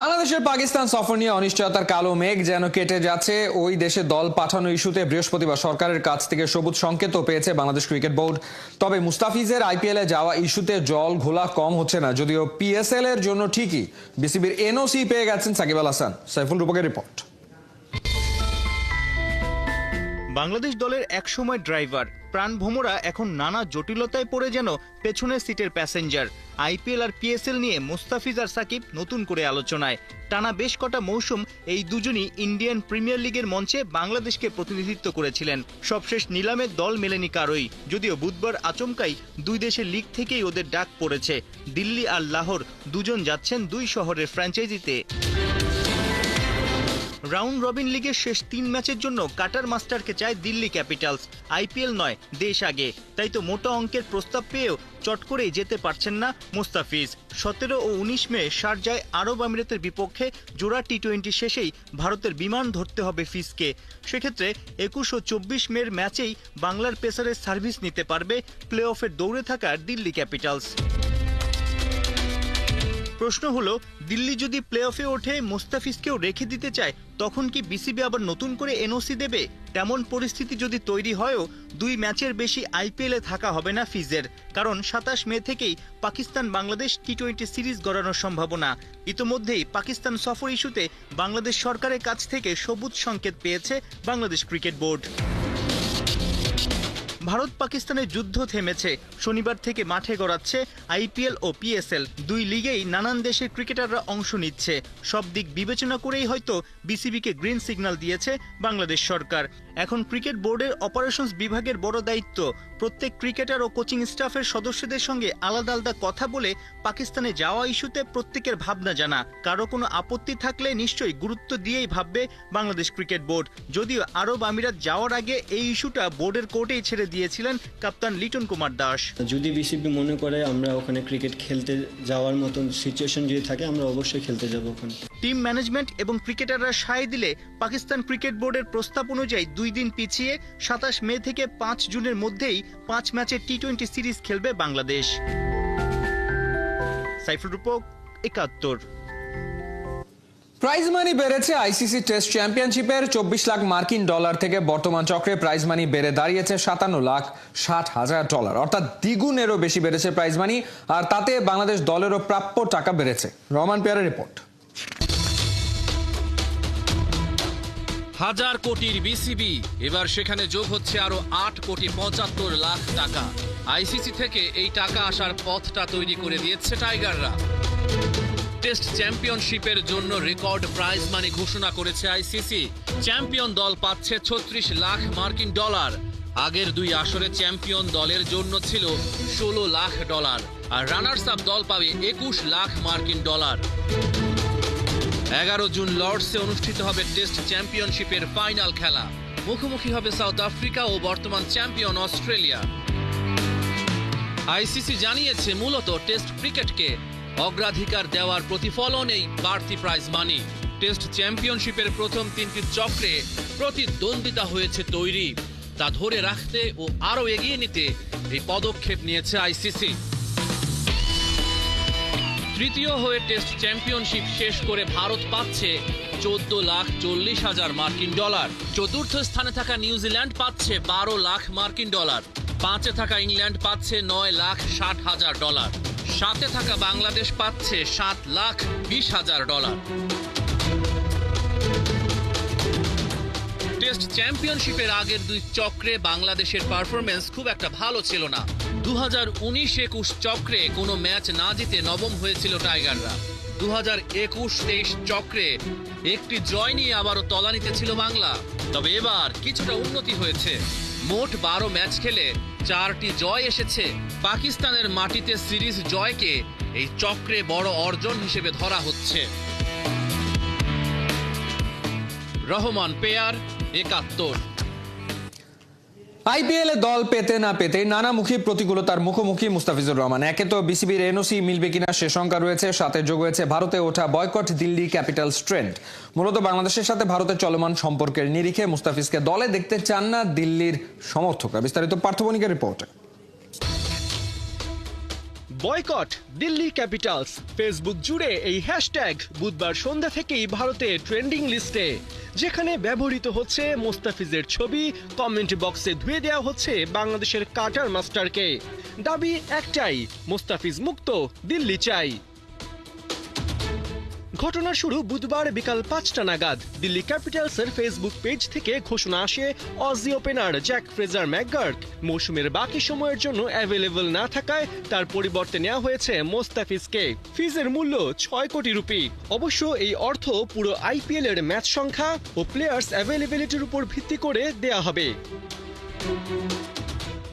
বাংলাদেশের পাকিস্তান সফর নিয়ে অনিশ্চয়তার কালো মেঘ যেন কেটে যাচ্ছে। ওই দেশে দল পাঠানো ইস্যুতে বৃহস্পতিবার সরকারের কাছ থেকে সবুজ সংকেতও পেয়েছে বাংলাদেশ ক্রিকেট বোর্ড। তবে মুস্তাফিজের আইপিএলে যাওয়া ইস্যুতে জল ঘোলা কম হচ্ছে না, যদিও পিএসএল এর জন্য ঠিকই বিসিবির এনওসি পেয়ে গেছেন সাকিব আল হাসান। সাইফুল রূপকের রিপোর্ট। বাংলাদেশ দলের একসময় ড্রাইভার প্রাণভোমরা এখন নানা জটিলতায় পড়ে যেন পেছনের সিটের প্যাসেঞ্জার। আইপিএল আর পিএসএল নিয়ে মুস্তাফিজ আর সাকিব নতুন করে আলোচনায়। টানা বেশ কটা মৌসুম এই দুজনই ইন্ডিয়ান প্রিমিয়ার লিগের মঞ্চে বাংলাদেশকে প্রতিনিধিত্ব করেছিলেন। সবশেষ নিলামের দল মেলেনি কারোই, যদিও বুধবার আচমকাই দুই দেশের লিগ থেকেই ওদের ডাক পড়েছে। দিল্লি আর লাহোর দুজন যাচ্ছেন দুই শহরের ফ্র্যাঞ্চাইজিতে। রাউন্ড রবিন লিগের শেষ 3 ম্যাচের জন্য কাটার মাস্টারকে চায় দিল্লি ক্যাপিটালস। আইপিএল নয়, দেশ আগে। তাই তো মোটা অঙ্কের প্রস্তাব পেয়েও চট করেই যেতে পারছেন না মুস্তাফিজ। 17 ও 19 মে শারজায় আরব আমিরাতের বিপক্ষে জোড়া টি20 শেষেই ভারতের বিমান ধরতে হবে ফিজকে। সেক্ষেত্রে 21 ও 24 মের ম্যাচেই বাংলার পেসারের সার্ভিস নিতে পারবে প্লে অফের দৌড়ে থাকা দিল্লি ক্যাপিটালস। প্রশ্ন হলো, দিল্লি যদি প্লে অফে ওঠে মুস্তাফিজকেও রেখে দিতে চায়, তখন কি বিসিবি আবার নতুন করে এনওসি দেবে? তেমন পরিস্থিতি যদি তৈরি হয়ও 2 ম্যাচের বেশি আইপিএলে থাকা হবে না ফিজের, কারণ 27 মে থেকেই পাকিস্তান বাংলাদেশ টি20 সিরিজ গড়ানোর সম্ভাবনা। ইতোমধ্যেই পাকিস্তান সফর ইস্যুতে বাংলাদেশ সরকারের কাছ থেকে সবুজ সংকেত পেয়েছে বাংলাদেশ ক্রিকেট বোর্ড। ভারত পাকিস্তানের যুদ্ধ থেমেছে। শনিবার থেকে মাঠে গড়াচ্ছে আইপিএল ও পিএসএল। দুই লিগেই নানান দেশের ক্রিকেটাররা অংশ নিচ্ছে। সব দিক বিবেচনা করেই হয়তো বিসিবিকে গ্রিন সিগন্যাল দিয়েছে বাংলাদেশ সরকার। এখন ক্রিকেট বোর্ডের অপারেশনস বিভাগের বড় দায়িত্ব প্রত্যেক ক্রিকেটার ও কোচিং স্টাফের সদস্যদের সঙ্গে আলাদা আলাদা কথা বলে পাকিস্তানে যাওয়া ইস্যুতে প্রত্যেকের ভাবনা জানা। কারো কোনো আপত্তি থাকলে নিশ্চয়ই গুরুত্ব দিয়েই ভাববে বাংলাদেশ ক্রিকেট বোর্ড। যদিও আরব আমিরাত যাওয়ার আগে এই ইস্যুটা বোর্ডের কোর্টেই ছেড়ে দিয়েছিলেন কাপ্তান লিটন কুমার দাস। যদি বিসিবি মনে করে আমরা ওখানে ক্রিকেট খেলতে যাওয়ার মতন সিচুয়েশন যদি থাকে, আমরা অবশ্যই খেলতে যাব ওখানে। টিম ম্যানেজমেন্ট এবং ক্রিকেটাররা সায় দিলে পাকিস্তান ক্রিকেট বোর্ডের প্রস্তাব অনুযায়ী 2 দিন পিছিয়ে 27 মে থেকে 5 জুনের মধ্যেই 5 ম্যাচের টি20 সিরিজ খেলবে বাংলাদেশ। সাইফুল রূপক, 71। প্রাইজ মানি বেড়েছে আইসিসি টেস্ট চ্যাম্পিয়নশিপের। 24 লাখ মার্কিন ডলার থেকে বর্তমান চক্রে প্রাইজ মানি বেড়ে দাঁড়িয়েছে 57,60,000 ডলার, অর্থাৎ দ্বিগুণেরও বেশি বেড়েছে প্রাইজ মানি। আর তাতে বাংলাদেশ দলেরও প্রাপ্য টাকা বেড়েছে। রহমান পেয়ারের রিপোর্ট। 1000 কোটির বিসিবি, এবার সেখানে যোগ হচ্ছে আরো 8 কোটি 75 লাখ টাকা। আইসিসি থেকে এই টাকা আসার পথটা তৈরি করে দিয়েছে টাইগাররা। টেস্ট চ্যাম্পিয়নশিপের জন্য রেকর্ড প্রাইজ মানি ঘোষণা করেছে আইসিসি। চ্যাম্পিয়ন দল পাচ্ছে 36 লাখ মার্কিন ডলার। আগের 2 আসরে চ্যাম্পিয়ন দলের জন্য ছিল 16 লাখ ডলার, আর রানার্স আপ দল পাবে 21 লাখ মার্কিন ডলার। 11 জুন লর্ডসে অনুষ্ঠিত হবে টেস্ট চ্যাম্পিয়নশিপের ফাইনাল খেলা। মুখোমুখি হবে সাউথ আফ্রিকা ও বর্তমান চ্যাম্পিয়ন অস্ট্রেলিয়া। আইসিসি জানিয়েছে, মূলত টেস্ট ক্রিকেটকে অগ্রাধিকার দেওয়ার প্রতিফলন এই বাড়তি প্রাইজ মানি। টেস্ট চ্যাম্পিয়নশিপের প্রথম 3টি চক্রে প্রতিদ্বন্দ্বিতা হয়েছে তৈরি, তা ধরে রাখতে ও আরও এগিয়ে নিতে এই পদক্ষেপ নিয়েছে আইসিসি। তৃতীয় হয়ে টেস্ট চ্যাম্পিয়নশিপ শেষ করে ভারত পাচ্ছে 14,40,000 মার্কিন ডলার। চতুর্থ স্থানে থাকা নিউজিল্যান্ড পাচ্ছে 12 লাখ মার্কিন ডলার। 5-এ থাকা ইংল্যান্ড পাচ্ছে 9,60,000 ডলার। 7-এ থাকা বাংলাদেশ পাচ্ছে 7,20,000 ডলার। টেস্ট চ্যাম্পিয়নশিপের আগের 2 চক্রে বাংলাদেশের পারফরমেন্স খুব একটা ভালো ছিল না। 2019-21 চক্রে কোনো ম্যাচ না জিতে নবম হয়েছিল টাইগাররা। 2021-23 চক্রে একটি জয় নিয়ে আবারও তলানিতে ছিল বাংলা। তবে এবার কিছুটা উন্নতি হয়েছে। মোট 12 ম্যাচ খেলে 4টি জয় এসেছে। পাকিস্তানের মাটিতে সিরিজ জয়কে এই চক্রে বড় অর্জন হিসেবে ধরা হচ্ছে। রহমান পেয়ার, 71। আইপিএল এ দল পেতে না পেতে নানামুখী প্রতিকূলতার মুখোমুখি মুস্তাফিজুর রহমান। একে তো বিসিবির এনওসি মিলবে কিনা সে শঙ্কা রয়েছে, সাথে যোগ হয়েছে ভারতে ওঠা বয়কট দিল্লি ক্যাপিটালস ট্রেন্ড। মূলত বাংলাদেশের সাথে ভারতের চলমান সম্পর্কের নিরিখে মুস্তাফিজকে দলে দেখতে চান না দিল্লির সমর্থকরা। বিস্তারিত পার্থবণিকের রিপোর্টে। বয়কট দিল্লি ক্যাপিটালস, ফেসবুক জুড়ে এই হ্যাশট্যাগ বুধবার সন্ধ্যা থেকেই ভারতে ট্রেন্ডিং লিস্টে, যেখানে ব্যবহৃত হচ্ছে মোস্তাফিজের ছবি, কমেন্ট বক্সে ধুয়ে দেওয়া হচ্ছে বাংলাদেশের কাটার মাস্টারকে। দাবি একটাই, মোস্তাফিজ মুক্ত, দিল্লি চাই। ঘটনার শুরু বুধবার বিকাল 5টা নাগাদ। দিল্লি ক্যাপিটালসের ফেসবুক পেজ থেকে ঘোষণা আসে Aussie opener Jake Fraser McGurk মৌসুমের বাকি সময়ের জন্য অ্যাভেলেবল না থাকায় তার পরিবর্তে নেওয়া হয়েছে মোস্তাফিজকে। ফিজের মূল্য 6 কোটি রুপি। অবশ্য এই অর্থ পুরো আইপিএল এর ম্যাচ সংখ্যা ও প্লেয়ার্স অ্যাভেলেবিলিটির উপর ভিত্তি করে দেয়া হবে।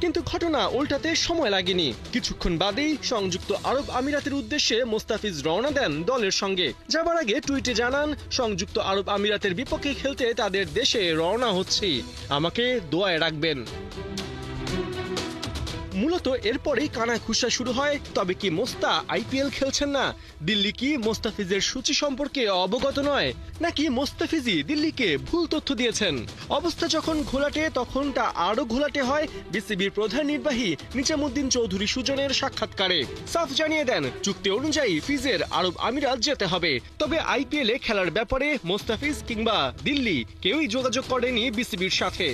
কিন্তু ঘটনা উল্টাতে সময় লাগেনি। কিছুক্ষণ বাদেই সংযুক্ত আরব আমিরাতের উদ্দেশ্যে মোস্তাফিজ রওনা দেন দলের সঙ্গে। যাবার আগে টুইটে জানান, সংযুক্ত আরব আমিরাতের বিপক্ষে খেলতে তাদের দেশে রওনা হচ্ছি, আমাকে দোয়ায় রাখবেন। মূলত এরপরেই কানাঘুষা শুরু হয়। তবে কি মোস্তা আইপিএল খেলছেন না? দিল্লি কি মোস্তাফিজের সূচি সম্পর্কে অবগত নয়, নাকি মোস্তাফিজই দিল্লিকে ভুল তথ্য দিয়েছেন? অবস্থা যখন ঘোলাটে, তখন তা আরো ঘোলাটে হয় বিসিবির প্রধান নির্বাহী নিজামুদ্দিন চৌধুরী সুজনের সাক্ষাৎকারে। সাফ জানিয়ে দেন, চুক্তি অনুযায়ী ফিজের আরব আমিরাত যেতে হবে। তবে আইপিএল এ খেলার ব্যাপারে মোস্তাফিজ কিংবা দিল্লি কেউই যোগাযোগ করেনি বিসিবির সাথে।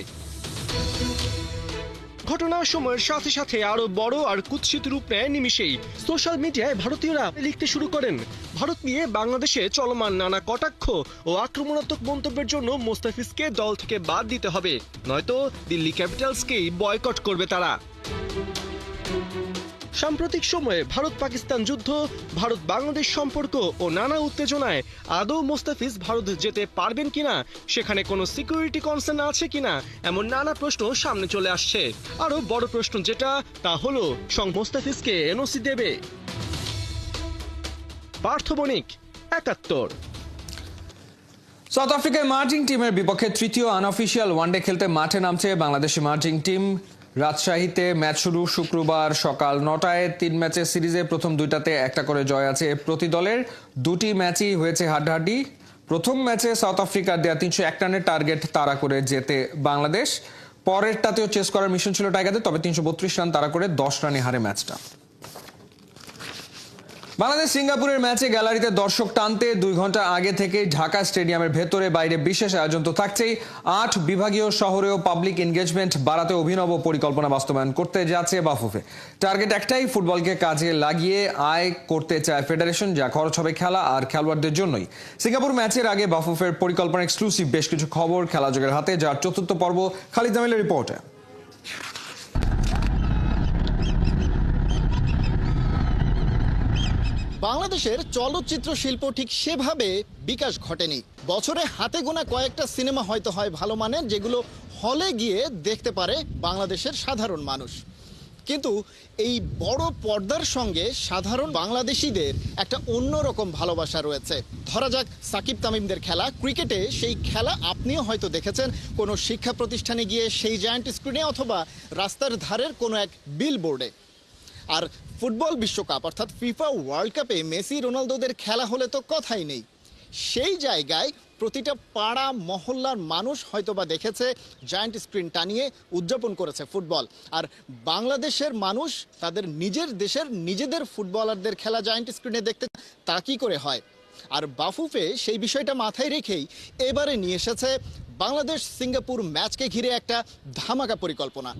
ঘটনার সময়ের সাথে সাথে আরো বড় আর কুৎসিত রূপ নেয় নিমিষেই। সোশ্যাল মিডিয়ায় ভারতীয়রা লিখতে শুরু করেন, ভারত নিয়ে বাংলাদেশে চলমান নানা কটাক্ষ ও আক্রমণাত্মক মন্তব্যের জন্য মোস্তাফিজকে দল থেকে বাদ দিতে হবে, নয়তো দিল্লি ক্যাপিটালসকেই বয়কট করবে তারা। সাম্প্রতিক সময়ে ভারত পাকিস্তান যুদ্ধ, ভারত বাংলাদেশ সম্পর্ক ও নানা উত্তেজনায় আদৌ মোস্তাফিজ ভারত যেতে পারবেন কিনা, সেখানে কোনো সিকিউরিটি কনসার্ন আছে কিনা, এমন নানা প্রশ্ন সামনে চলে আসছে। আরো বড় প্রশ্ন যেটা, তা হলো মোস্তাফিজকে এনওসি দেবে। পার্থ বণিক, ৭১। সাউথ আফ্রিকার মার্জিং টিমের বিপক্ষে তৃতীয় আনঅফিসিয়াল ওয়ানডে খেলতে মাঠে নামছে বাংলাদেশি মার্জিং টিম। রাজশাহীতে ম্যাচ শুরু শুক্রবার সকাল 9টায়। 3 ম্যাচের সিরিজে প্রথম 2টাতে একটা করে জয় আছে প্রতি দলের। 2টি ম্যাচই হয়েছে হাড্ডাহাড্ডি। প্রথম ম্যাচে সাউথ আফ্রিকার দেয়া 301 রানের টার্গেট তাড়া করে জেতে বাংলাদেশ। পরেরটাতেও চেস করার মিশন ছিল টাইগারদের, তবে 332 রান তাড়া করে 10 রানে হারে ম্যাচটা। বাংলাদেশ সিঙ্গাপুরের ম্যাচে গ্যালারিতে দর্শক টানতে 2 ঘন্টা আগে থেকে ঢাকা স্টেডিয়ামের ভেতরে বাইরে বিশেষ আয়োজন তো থাকছেই। 8 বিভাগীয় শহরেও পাবলিক এনগেজমেন্ট বাড়াতে অভিনব পরিকল্পনা বাস্তবায়ন করতে যাচ্ছে বাফুফে। টার্গেট একটাই, ফুটবলকে কাজে লাগিয়ে আয় করতে চায় ফেডারেশন, যা খরচ হবে খেলা আর খেলোয়াড়দের জন্যই। সিঙ্গাপুর ম্যাচের আগে বাফুফের পরিকল্পনা এক্সক্লুসিভ বেশ কিছু খবর খেলাযোগের হাতে, যার 4র্থ পর্ব খালিদ জামিলের রিপোর্টে। বাংলাদেশের চলচ্চিত্র শিল্প ঠিক সেভাবে বিকাশ ঘটেনি। বছরে হাতে গোনা কয়েকটা সিনেমা হয়তো হয় ভালো মানের, যেগুলো হলে গিয়ে দেখতে পারে বাংলাদেশের সাধারণ মানুষ। কিন্তু এই বড় পর্দার সঙ্গে সাধারণ বাংলাদেশিদের একটা অন্যরকম ভালোবাসা রয়েছে। ধরা যাক সাকিব তামিমদের খেলা, ক্রিকেটে সেই খেলা আপনিও হয়তো দেখেছেন কোনো শিক্ষা প্রতিষ্ঠানে গিয়ে, সেই জায়ান্ট স্ক্রিনে, অথবা রাস্তার ধারের কোনো এক বিলবোর্ডে। আর ফুটবল বিশ্বকাপ অর্থাৎ ফিফা ওয়ার্ল্ড কাপে মেসি রোনালদোদের খেলা হলে তো কথাই নেই। সেই জায়গায় প্রতিটা পাড়া মহল্লার মানুষ হয়তোবা দেখেছে, জায়ান্ট স্ক্রিন টানিয়ে উদযাপন করেছে ফুটবল। আর বাংলাদেশের মানুষ তাদের নিজের দেশের নিজেদের ফুটবলারদের খেলা জায়ান্ট স্ক্রিনে দেখতে, তা কি করে হয়? আর বাফুফে সেই বিষয়টা মাথায় রেখেই এবারে নিয়ে এসেছে বাংলাদেশ সিঙ্গাপুর ম্যাচকে ঘিরে একটা ধামাকা পরিকল্পনা।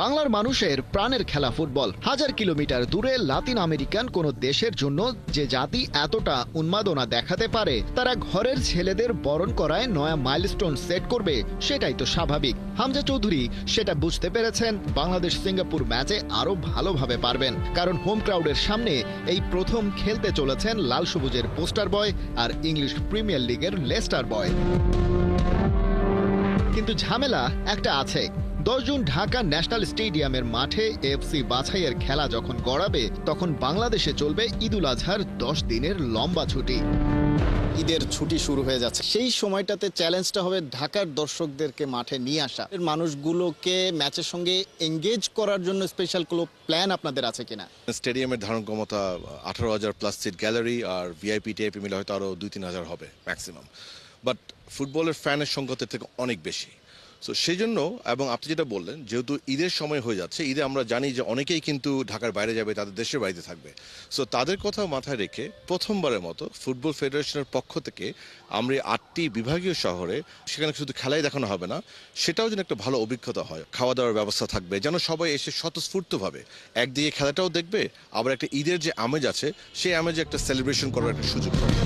বাংলার মানুষের প্রাণের খেলা ফুটবল। 1000 কিলোমিটার দূরে লাতিন আমেরিকান কোন দেশের জন্য যে জাতি এতটা উন্মাদনা দেখাতে পারে, তারা ঘরের ছেলেদের বরণ করায় নয়া মাইলস্টোন সেট করবে, সেটাই তো স্বাভাবিক। হামজা চৌধুরী সেটা বুঝতে পেরেছেন। বাংলাদেশ সিঙ্গাপুর ম্যাচে আরো ভালোভাবে পারবেন, কারণ হোম ক্রাউডের সামনে এই প্রথম খেলতে চলেছেন লাল সবুজের পোস্টার বয় আর ইংলিশ প্রিমিয়ার লিগের লেস্টার বয়। কিন্তু ঝামেলা একটা আছে। 10 জুন ঢাকা ন্যাশনাল স্টেডিয়ামের মাঠে এফসি বাছাইয়ের খেলা যখন গড়াবে, তখন বাংলাদেশে চলবে ঈদুল আজহার 10 দিনের লম্বা ছুটি। ঈদের ছুটি শুরু হয়ে যাচ্ছে, সেই সময়টাতে চ্যালেঞ্জটা হবে ঢাকার দর্শকদেরকে মাঠে নিয়ে আসা, মানুষগুলোকে ম্যাচের সঙ্গে এঙ্গেজ করার জন্য স্পেশাল কোনো প্ল্যান আপনাদের আছে কিনা? স্টেডিয়ামের ধারণ ক্ষমতা 18,000 প্লাস সিট গ্যালারি, আর ভিআইপি টিআইপি মিলে হয়তো আরও 2-3 হাজার হবে ম্যাক্সিমাম। বাট ফুটবলের ফ্যানের সংখ্যা থেকে অনেক বেশি। সো সেই জন্য, এবং আপনি যেটা বললেন, যেহেতু ঈদের সময় হয়ে যাচ্ছে, ঈদে আমরা জানি যে অনেকেই কিন্তু ঢাকার বাইরে যাবে, তাদের দেশের বাড়িতে থাকবে। সো তাদের কথা মাথায় রেখে প্রথমবারের মতো ফুটবল ফেডারেশনের পক্ষ থেকে আমরা 8টি বিভাগীয় শহরে, সেখানে শুধু খেলাই দেখানো হবে না, সেটাও যেন একটা ভালো অভিজ্ঞতা হয়, খাওয়া দাওয়ার ব্যবস্থা থাকবে, যেন সবাই এসে স্বতঃস্ফূর্তভাবে একদিকে খেলাটাও দেখবে, আবার একটা ঈদের যে আমেজ আছে সেই আমেজে একটা সেলিব্রেশন করার একটা সুযোগ পাবে।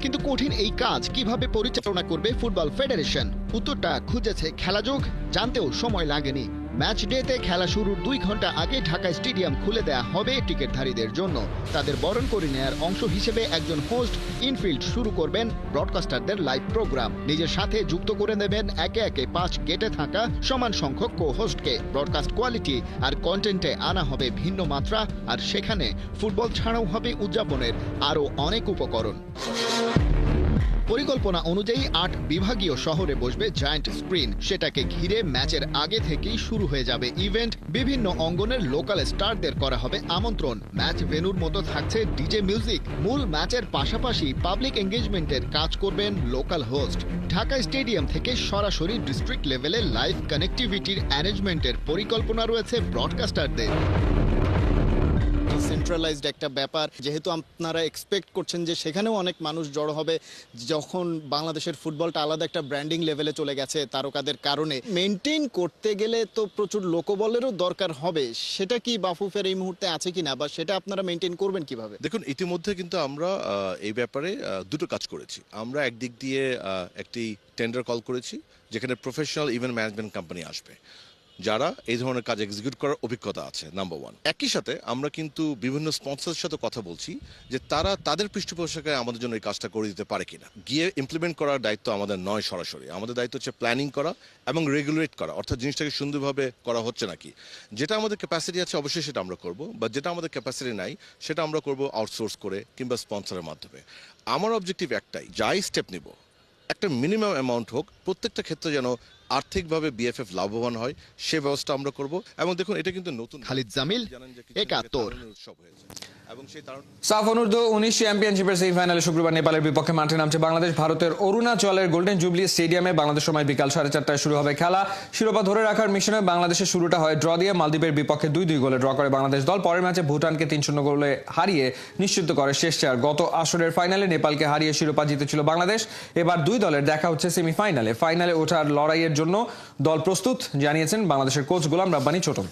কিন্তু কঠিন এই কাজ কিভাবে পরিচালনা করবে ফুটবল ফেডারেশন? উত্তরটা খুঁজেছে খেলাযোগ, জানতেও সময় লাগেনি। ম্যাচ ডেতে খেলা শুরুর 2 ঘন্টা আগে ঢাকা স্টেডিয়াম খুলে দেয়া হবে টিকিটধারীদের জন্য। তাদের বরণ করে নেয়ার অংশ হিসেবে একজন হোস্ট ইনফিল্ড শুরু করবেন ব্রডকাস্টারদের লাইভ প্রোগ্রাম। নিজের সাথে যুক্ত করে নেবেন একে একে 5 গেটে থাকা সমান সংখ্যক কো হোস্টকে। ব্রডকাস্ট কোয়ালিটি আর কন্টেন্টে আনা হবে ভিন্ন মাত্রা, আর সেখানে ফুটবল ছাড়াও হবে উদযাপনের আরও অনেক উপকরণ। পরিকল্পনা অনুযায়ী 8 বিভাগীয় শহরে বসবে জায়ান্ট স্ক্রিন। সেটাকে ঘিরে ম্যাচের আগে থেকেই শুরু হয়ে যাবে ইভেন্ট। বিভিন্ন অঙ্গনের লোকাল স্টারদের করা হবে আমন্ত্রণ। ম্যাচ ভেন্যুর মতো থাকছে ডিজে মিউজিক। মূল ম্যাচের পাশাপাশি পাবলিক এঙ্গেজমেন্টের কাজ করবেন লোকাল হোস্ট। ঢাকা স্টেডিয়াম থেকে সরাসরি ডিস্ট্রিক্ট লেভেলে লাইভ কানেক্টিভিটির অ্যারেঞ্জমেন্টের পরিকল্পনা রয়েছে ব্রডকাস্টারদের। সেন্ট্রালাইজড একটা ব্যাপার, যেহেতু আপনারা এক্সপেক্ট করছেন যে সেখানেও অনেক মানুষ জড়ো হবে, যখন বাংলাদেশের ফুটবলটা আলাদা একটা ব্র্যান্ডিং লেভেলে চলে গেছে তারকাদের কারণে, মেনটেন করতে গেলে তো প্রচুর লোকবলেরও দরকার হবে। সেটা কি বাফুফের এই মুহূর্তে আছে কিনা, বা সেটা আপনারা মেনটেন করবেন কিভাবে? দেখুন, ইতিমধ্যে কিন্তু আমরা এই ব্যাপারে দুটো কাজ করেছি। আমরা একদিক দিয়ে একটি টেন্ডার কল করেছি, যেখানে প্রফেশনাল ইভেন্ট ম্যানেজমেন্ট কোম্পানি আসবে, যারা এই ধরনের কাজ এক্সিকিউট করার অভিজ্ঞতা আছে, নাম্বার 1। একই সাথে আমরা কিন্তু বিভিন্ন স্পন্সরের সাথে কথা বলছি যে তারা তাদের পৃষ্ঠপোষকে আমাদের জন্য এই কাজটা করে দিতে পারে কিনা। গিয়ে ইমপ্লিমেন্ট করার দায়িত্ব আমাদের নয় সরাসরি, আমাদের দায়িত্ব হচ্ছে প্ল্যানিং করা এবং রেগুলেট করা, অর্থাৎ জিনিসটাকে সুন্দরভাবে করা হচ্ছে নাকি। যেটা আমাদের ক্যাপাসিটি আছে অবশ্যই সেটা আমরা করব, বা যেটা আমাদের ক্যাপাসিটি নাই সেটা আমরা করব আউটসোর্স করে কিংবা স্পন্সরের মাধ্যমে। আমার অবজেক্টিভ একটাই, যাই স্টেপ নিব একটা মিনিমাম অ্যামাউন্ট হোক, প্রত্যেকটা ক্ষেত্রে যেন আর্থিকভাবে বিএফএফ লাভবান হয় সে ব্যবস্থা আমরা করব। এবং দেখুন, এটা কিন্তু নতুন। খালিদ জামিল, একাত্তর। উৎসব হয়েছে এবং সেই তারুণ্য। সাফ অনূর্ধ্ব 19 চ্যাম্পিয়নশিপের সেমিফাইনালে শুক্রবার নেপালের বিপক্ষে মাঠে নামছে বাংলাদেশ। ভারতের অরুণাচলের গোল্ডেন জুবলি স্টেডিয়ামে বাংলাদেশ সময় বিকাল 4:30টায় শুরু হবে খেলা। শিরোপা ধরে রাখার মিশনে বাংলাদেশের শুরুটা হয় ড্র দিয়ে। মালদ্বীপের বিপক্ষে 2-2 গোলে ড্র করে বাংলাদেশ দল। পরের ম্যাচে ভুটানকে 3-0 গোলে হারিয়ে নিশ্চিত করে শেষ চার। গত আসরের ফাইনালে নেপালকে হারিয়ে শিরোপা জিতেছিল বাংলাদেশ। এবার দুই দলের দেখা হচ্ছে সেমিফাইনালে। ফাইনালে ওঠার লড়াইয়ের জন্য দল প্রস্তুত, জানিয়েছেন বাংলাদেশের কোচ গোলাম রাব্বানী ছোটন।